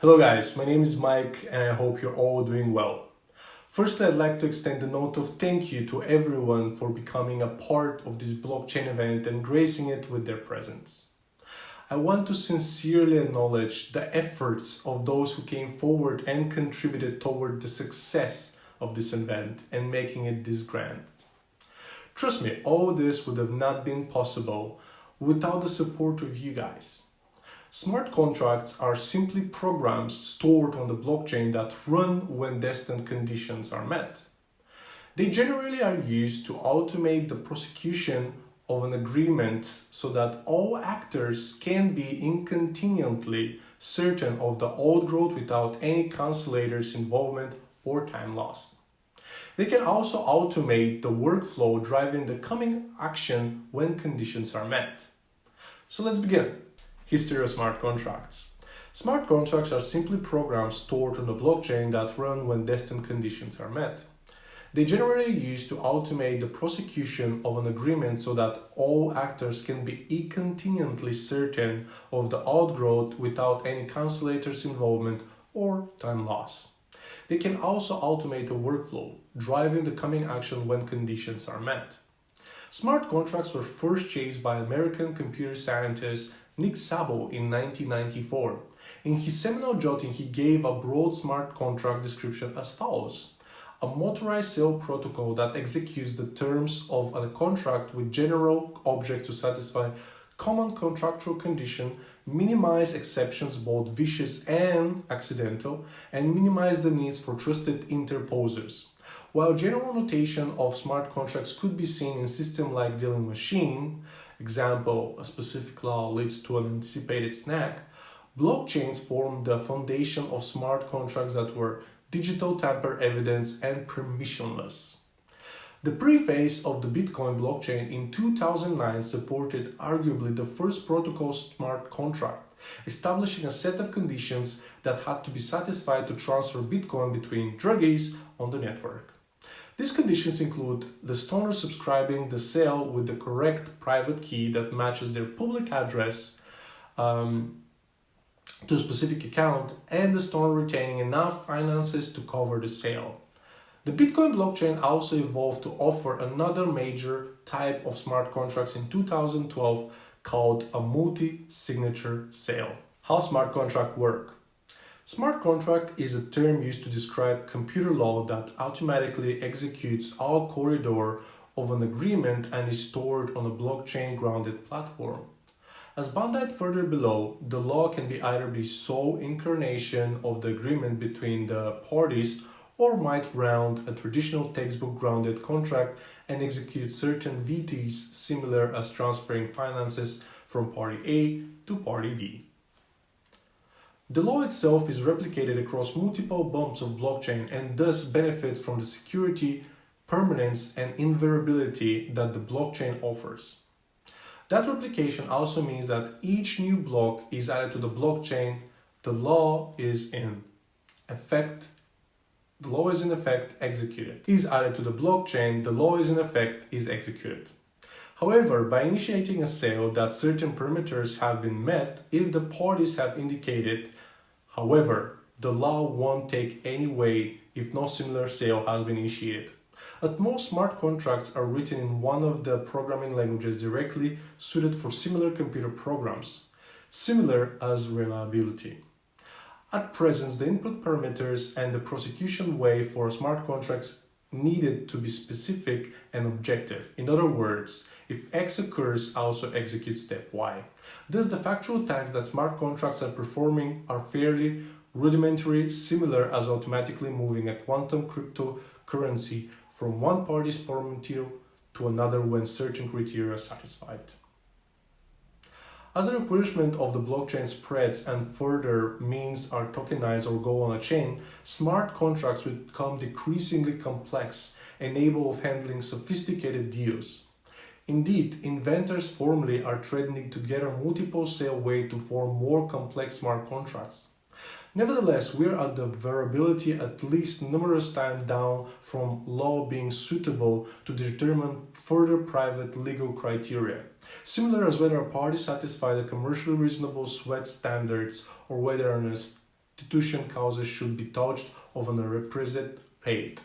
Hello guys, my name is Mike and I hope you're all doing well. Firstly, I'd like to extend a note of thank you to everyone for becoming a part of this blockchain event and gracing it with their presence. I want to sincerely acknowledge the efforts of those who came forward and contributed toward the success of this event and making it this grand. Trust me, all this would have not been possible without the support of you guys. Smart contracts are simply programs stored on the blockchain that run when destined conditions are met. They generally are used to automate the prosecution of an agreement so that all actors can be inconveniently certain of the outgrowth without any conciliator's involvement or time lost. They can also automate the workflow driving the coming action when conditions are met. So let's begin. History of smart contracts. Smart contracts are simply programs stored on the blockchain that run when destined conditions are met. They generally are used to automate the prosecution of an agreement so that all actors can be inconveniently certain of the outgrowth without any conciliator's involvement or time loss. They can also automate the workflow, driving the coming action when conditions are met. Smart contracts were first chased by American computer scientist Nick Szabo in 1994. In his seminal jotting, he gave a broad smart contract description as follows: a motorized sale protocol that executes the terms of a contract with general object to satisfy common contractual condition, minimize exceptions both vicious and accidental, and minimize the needs for trusted interposers. While general notation of smart contracts could be seen in systems like dealing machine, example, a specific law leads to an anticipated snack, blockchains form the foundation of smart contracts that were digital tamper evidence and permissionless. The preface of the Bitcoin blockchain in 2009 supported arguably the first protocol smart contract, establishing a set of conditions that had to be satisfied to transfer Bitcoin between druggies on the network. These conditions include the stoner subscribing the sale with the correct private key that matches their public address to a specific account, and the stoner retaining enough finances to cover the sale. The Bitcoin blockchain also evolved to offer another major type of smart contracts in 2012 called a multi-signature sale. How smart contracts work? Smart contract is a term used to describe computer law that automatically executes all corridor of an agreement and is stored on a blockchain-grounded platform. As bounded further below, the law can be either be sole incarnation of the agreement between the parties or might round a traditional textbook-grounded contract and execute certain VTs similar as transferring finances from party A to party B. The law itself is replicated across multiple bumps of blockchain and thus benefits from the security, permanence, and invariability that the blockchain offers. That replication also means that each new block is added to the blockchain, the law is in effect executed. Is added to the blockchain, the law is in effect is executed. However, by initiating a sale that certain parameters have been met, if the parties have indicated, however, the law won't take any weight if no similar sale has been initiated. At most, smart contracts are written in one of the programming languages directly suited for similar computer programs, similar as reliability. At present, the input parameters and the prosecution way for smart contracts needed to be specific and objective. In other words, if X occurs, also execute step Y. Thus, the factual tasks that smart contracts are performing are fairly rudimentary, similar as automatically moving a quantum cryptocurrency from one party's parameter to another when certain criteria are satisfied. As the replenishment of the blockchain spreads and further means are tokenized or go on a chain, smart contracts will become decreasingly complex and able of handling sophisticated deals. Indeed, inventors formally are threading together multiple sale ways to form more complex smart contracts. Nevertheless, we are at the variability at least numerous times down from law being suitable to determine further private legal criteria, similar as whether a party satisfies the commercially reasonable sweat standards or whether an restitution causes should be touched of an requisite paid.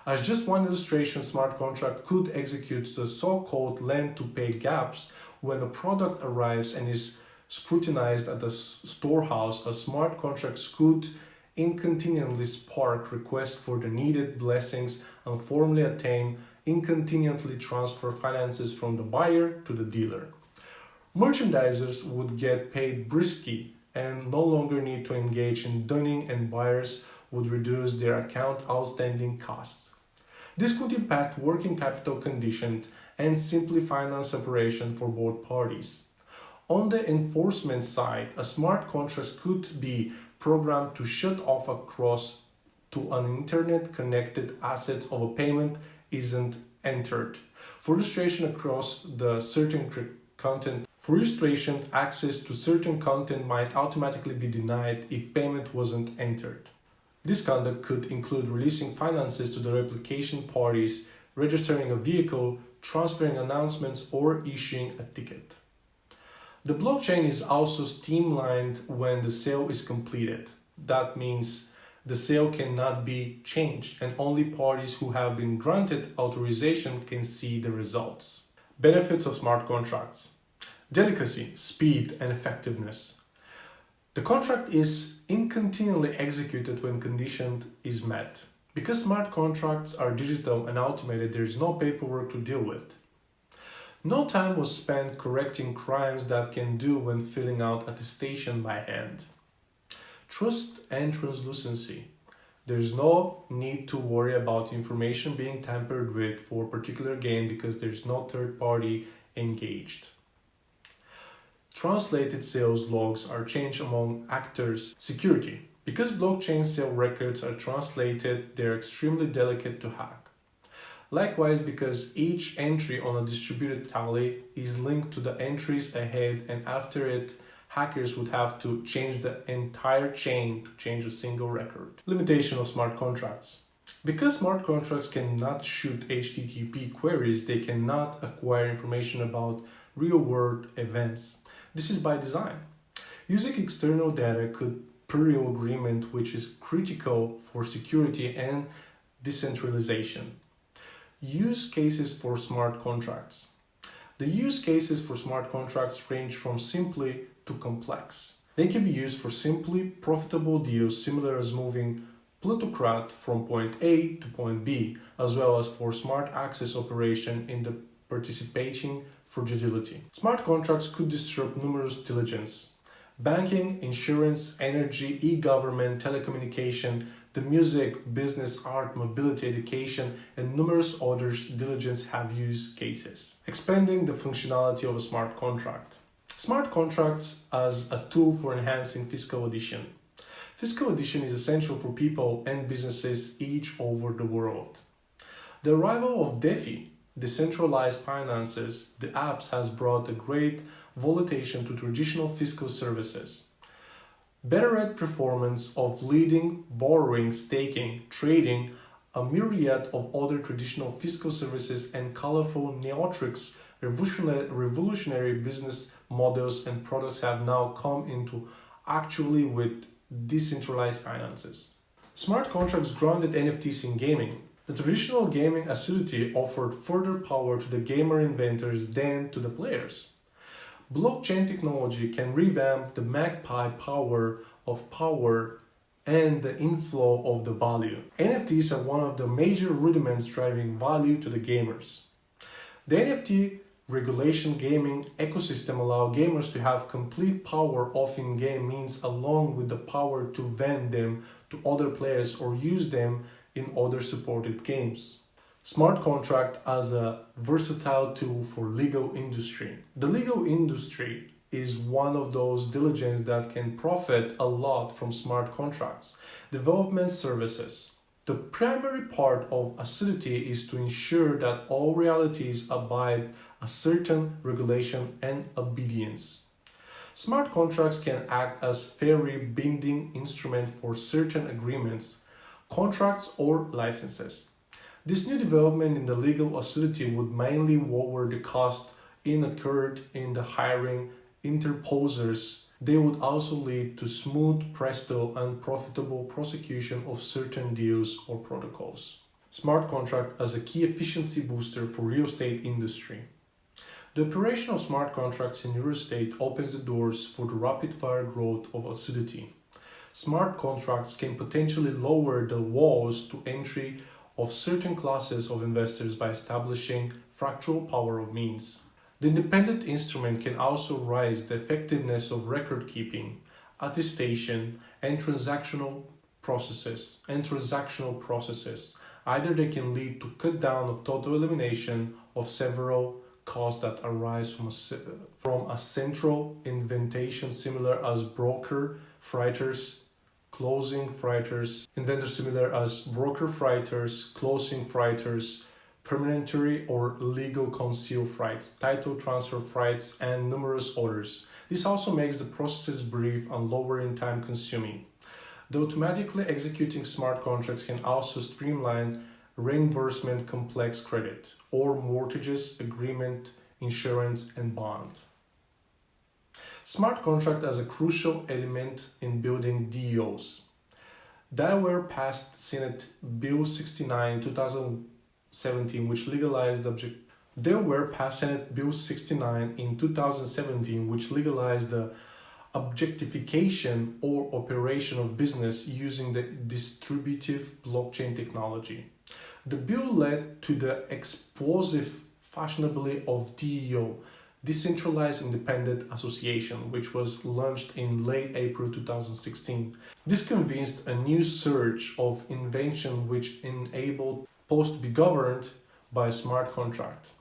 As just one illustration, smart contract could execute the so-called lend-to-pay gaps when a product arrives and is scrutinized at the storehouse. A smart contract could inconveniently spark requests for the needed blessings and formally attain inconveniently transfer finances from the buyer to the dealer. Merchandisers would get paid briskly and no longer need to engage in dunning, and buyers would reduce their account outstanding costs. This could impact working capital conditions and simply finance operation for both parties. On the enforcement side, a smart contract could be programmed to shut off across to an internet-connected asset of a payment isn't entered. For illustration, access to certain content might automatically be denied if payment wasn't entered. This conduct could include releasing finances to the replication parties, registering a vehicle, transferring announcements, or issuing a ticket. The blockchain is also streamlined when the sale is completed. That means the sale cannot be changed, and only parties who have been granted authorization can see the results. Benefits of smart contracts: delicacy, speed, and effectiveness. The contract is inconveniently executed when condition is met. Because smart contracts are digital and automated, there is no paperwork to deal with. No time was spent correcting crimes that can do when filling out attestation by hand. Trust and translucency. There's no need to worry about information being tampered with for a particular game because there's no third party engaged. Translated sales logs are changed among actors. Security. Because blockchain sale records are translated, they're extremely delicate to hack. Likewise, because each entry on a distributed tally is linked to the entries ahead, and after it, hackers would have to change the entire chain to change a single record. Limitation of smart contracts. Because smart contracts cannot shoot HTTP queries, they cannot acquire information about real-world events. This is by design. Using external data could peril agreement, which is critical for security and decentralization. Use cases for smart contracts. The use cases for smart contracts range from simply to complex. They can be used for simply profitable deals similar as moving plutocrat from point A to point B, as well as for smart access operation in the participating fragility. Smart contracts could disrupt numerous diligence. Banking, insurance, energy, e-government, telecommunication, the music, business, art, mobility, education, and numerous others diligence have use cases. Expanding the functionality of a smart contract. Smart contracts as a tool for enhancing fiscal addition. Fiscal addition is essential for people and businesses each over the world. The arrival of DeFi, decentralized finances, the apps has brought a great volatility to traditional fiscal services. Better at performance of leading, borrowing, staking, trading, a myriad of other traditional fiscal services and colorful neotrics, revolutionary business models and products have now come into actually with decentralized finances. Smart contracts grounded NFTs in gaming. The traditional gaming acidity offered further power to the gamer inventors than to the players. Blockchain technology can revamp the magpie power and the inflow of the value. NFTs are one of the major rudiments driving value to the gamers. The NFT regulation gaming ecosystem allows gamers to have complete power of in-game means along with the power to vend them to other players or use them in other supported games. Smart contract as a versatile tool for legal industry. The legal industry is one of those diligence that can profit a lot from smart contracts. Development services. The primary part of acidity is to ensure that all realities abide a certain regulation and obedience. Smart contracts can act as very binding instrument for certain agreements, contracts, or licenses. This new development in the legal acidity would mainly lower the cost incurred in the hiring interposers They would also lead to smooth, presto, and profitable prosecution of certain deals or protocols. Smart contract as a key efficiency booster for real estate industry. The operation of smart contracts in real estate opens the doors for the rapid-fire growth of Audacity. Smart contracts can potentially lower the walls to entry of certain classes of investors by establishing fractional power of means. The independent instrument can also raise the effectiveness of record keeping, attestation, and transactional processes. Either they can lead to cut down of total elimination of several costs that arise from a central inventation similar as broker freighters, closing freighters, inventors similar as broker freighters, closing freighters, permanentary or legal concealed freights, title transfer freights, and numerous others. This also makes the processes brief and lower in time consuming. The automatically executing smart contracts can also streamline reimbursement complex credit or mortgages, agreement, insurance, and bond. Smart contract as a crucial element in building DEOs. Delaware passed Senate Bill 69 2017, which legalized Senate Bill 69 in 2017, which legalized the objectification or operation of business using the distributive blockchain technology. The bill led to the explosive fashionability of DEO, Decentralized Independent Association, which was launched in late April 2016. This convinced a new surge of invention which enabled posts to be governed by a smart contract.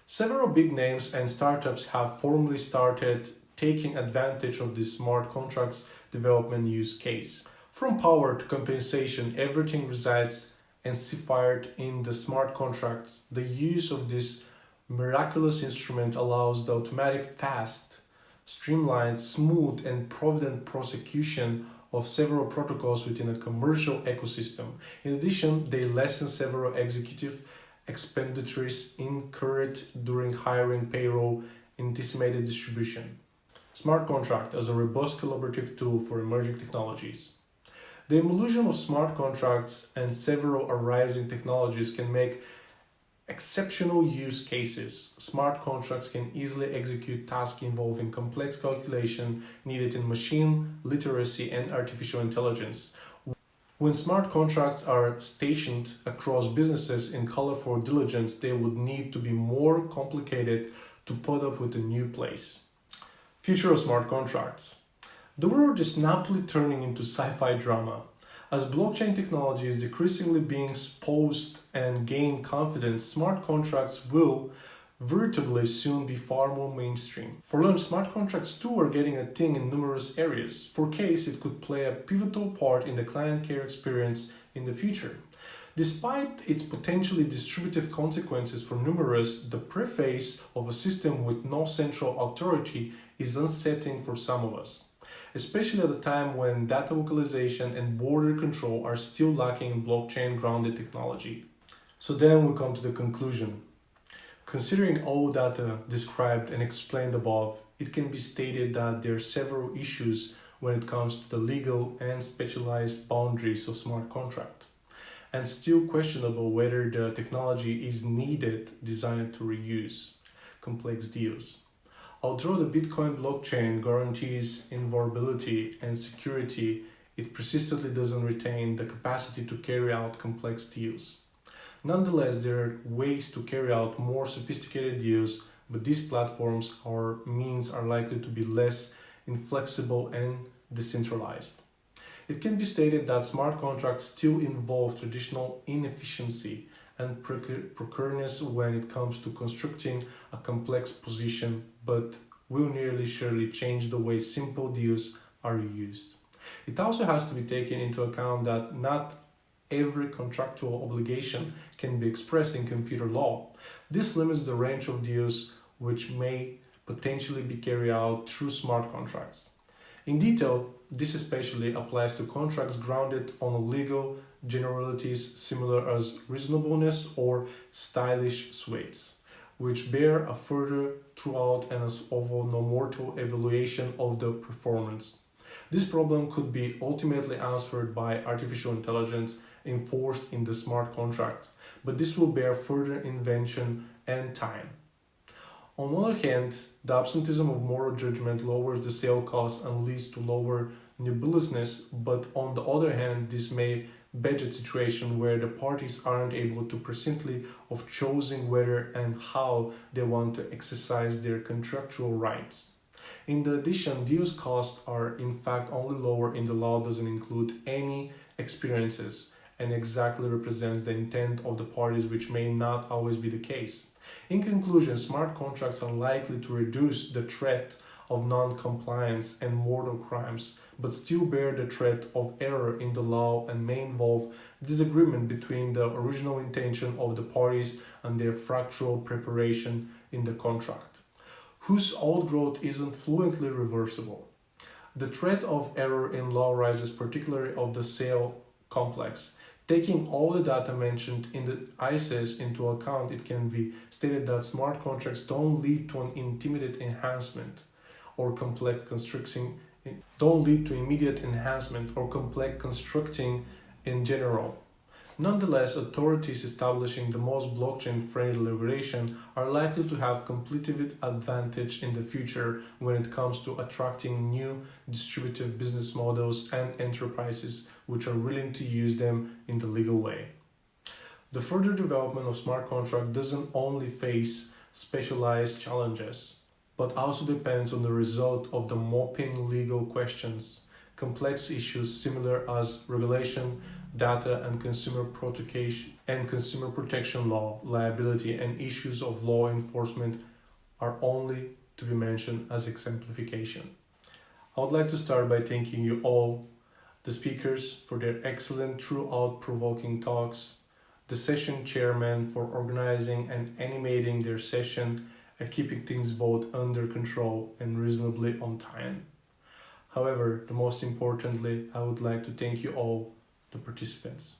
Several big names and startups have formally started taking advantage of this smart contracts development use case. From power to compensation, everything resides enshrined in the smart contracts. The use of this miraculous instrument allows the automatic, fast, streamlined, smooth, and provident prosecution of several protocols within a commercial ecosystem. In addition, they lessen several executive expenditures incurred during hiring, payroll, and decimated distribution. Smart contract as a robust collaborative tool for emerging technologies. The evolution of smart contracts and several arising technologies can make exceptional use cases. Smart contracts can easily execute tasks involving complex calculation needed in machine literacy and artificial intelligence. When smart contracts are stationed across businesses in colorful diligence, they would need to be more complicated to put up with a new place. Future of smart contracts. The world is rapidly turning into sci-fi drama. As blockchain technology is decreasingly being exposed and gain confidence, smart contracts will veritably soon be far more mainstream. For launch, smart contracts too are getting a thing in numerous areas. For case, it could play a pivotal part in the client care experience in the future. Despite its potentially distributive consequences for numerous, the preface of a system with no central authority is unsettling for some of us, especially at a time when data localization and border control are still lacking in blockchain-grounded technology. So then we come to the conclusion. Considering all data described and explained above, it can be stated that there are several issues when it comes to the legal and specialized boundaries of smart contract, and still questionable whether the technology is needed designed to reuse complex deals. Although the Bitcoin blockchain guarantees invulnerability and security, it persistently doesn't retain the capacity to carry out complex deals. Nonetheless, there are ways to carry out more sophisticated deals, but these platforms or means are likely to be less inflexible and decentralized. It can be stated that smart contracts still involve traditional inefficiency and precariousness when it comes to constructing a complex position, but will nearly surely change the way simple deals are used. It also has to be taken into account that not every contractual obligation can be expressed in computer law. This limits the range of deals which may potentially be carried out through smart contracts. In detail, this especially applies to contracts grounded on legal generalities similar as reasonableness or stylish suites, which bear a further throughout and as overall no mortal evaluation of the performance. This problem could be ultimately answered by artificial intelligence enforced in the smart contract, but this will bear further invention and time. On the other hand, the absenteeism of moral judgment lowers the sale cost and leads to lower nebulousness, but on the other hand, this may budget situation where the parties aren't able to presently of choosing whether and how they want to exercise their contractual rights. In addition, these costs are in fact only lower in the law doesn't include any experiences and exactly represents the intent of the parties, which may not always be the case. In conclusion, smart contracts are likely to reduce the threat of non-compliance and mortal crimes, but still bear the threat of error in the law and may involve disagreement between the original intention of the parties and their factual preparation in the contract, whose outgrowth isn't fluently reversible. The threat of error in law rises particularly of the sale complex. Taking all the data mentioned in the ICES into account, it can be stated that smart contracts don't lead to an immediate enhancement or complex constructing in general. Nonetheless, authorities establishing the most blockchain-friendly regulation are likely to have competitive advantage in the future when it comes to attracting new distributive business models and enterprises which are willing to use them in the legal way. The further development of smart contract doesn't only face specialized challenges, but also depends on the result of the mopping legal questions, complex issues similar as regulation, data and consumer protection law, liability, and issues of law enforcement are only to be mentioned as exemplification. I would like to start by thanking you all, the speakers, for their excellent throughout-provoking talks, the session chairman for organizing and animating their session and keeping things both under control and reasonably on time. However, the most importantly, I would like to thank you all, the participants.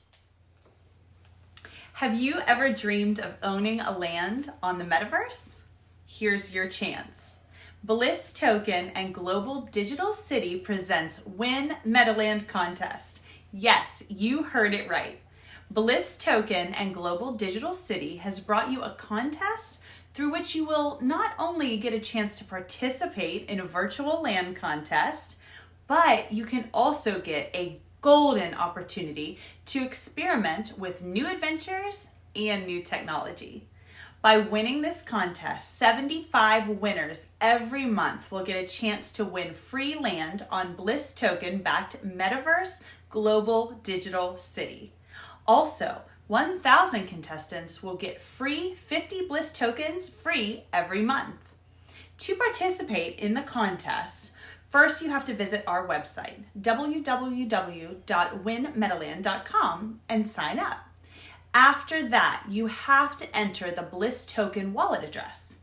Have you ever dreamed of owning a land on the metaverse? Here's your chance. Bliss Token and Global Digital City presents Win Metaland Contest. Yes, you heard it right. Bliss Token and Global Digital City has brought you a contest through which you will not only get a chance to participate in a virtual land contest, but you can also get a golden opportunity to experiment with new adventures and new technology. By winning this contest, 75 winners every month will get a chance to win free land on Bliss Token-backed Metaverse Global Digital City. Also, 1,000 contestants will get free 50 Bliss tokens free every month. To participate in the contest, first you have to visit our website, www.winmetaland.com, and sign up. After that, you have to enter the Bliss Token wallet address.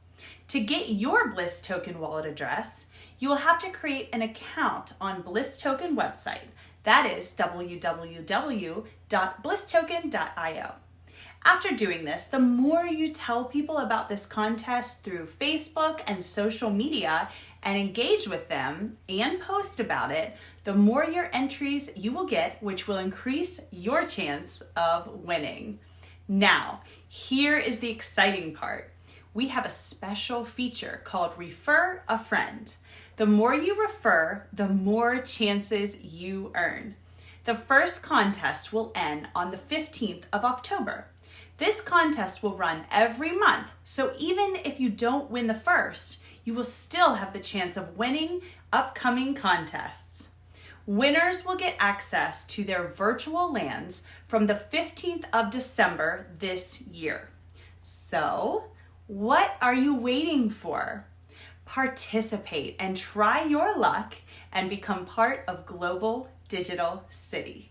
To get your Bliss Token wallet address, you will have to create an account on Bliss Token website. That is www.blisstoken.io. After doing this, the more you tell people about this contest through Facebook and social media and engage with them and post about it, the more your entries you will get, which will increase your chance of winning. Now, here is the exciting part. We have a special feature called Refer a Friend. The more you refer, the more chances you earn. The first contest will end on the 15th of October. This contest will run every month, so even if you don't win the first, you will still have the chance of winning upcoming contests. Winners will get access to their virtual lands from the 15th of December this year. So, what are you waiting for? Participate and try your luck and become part of Global Digital City.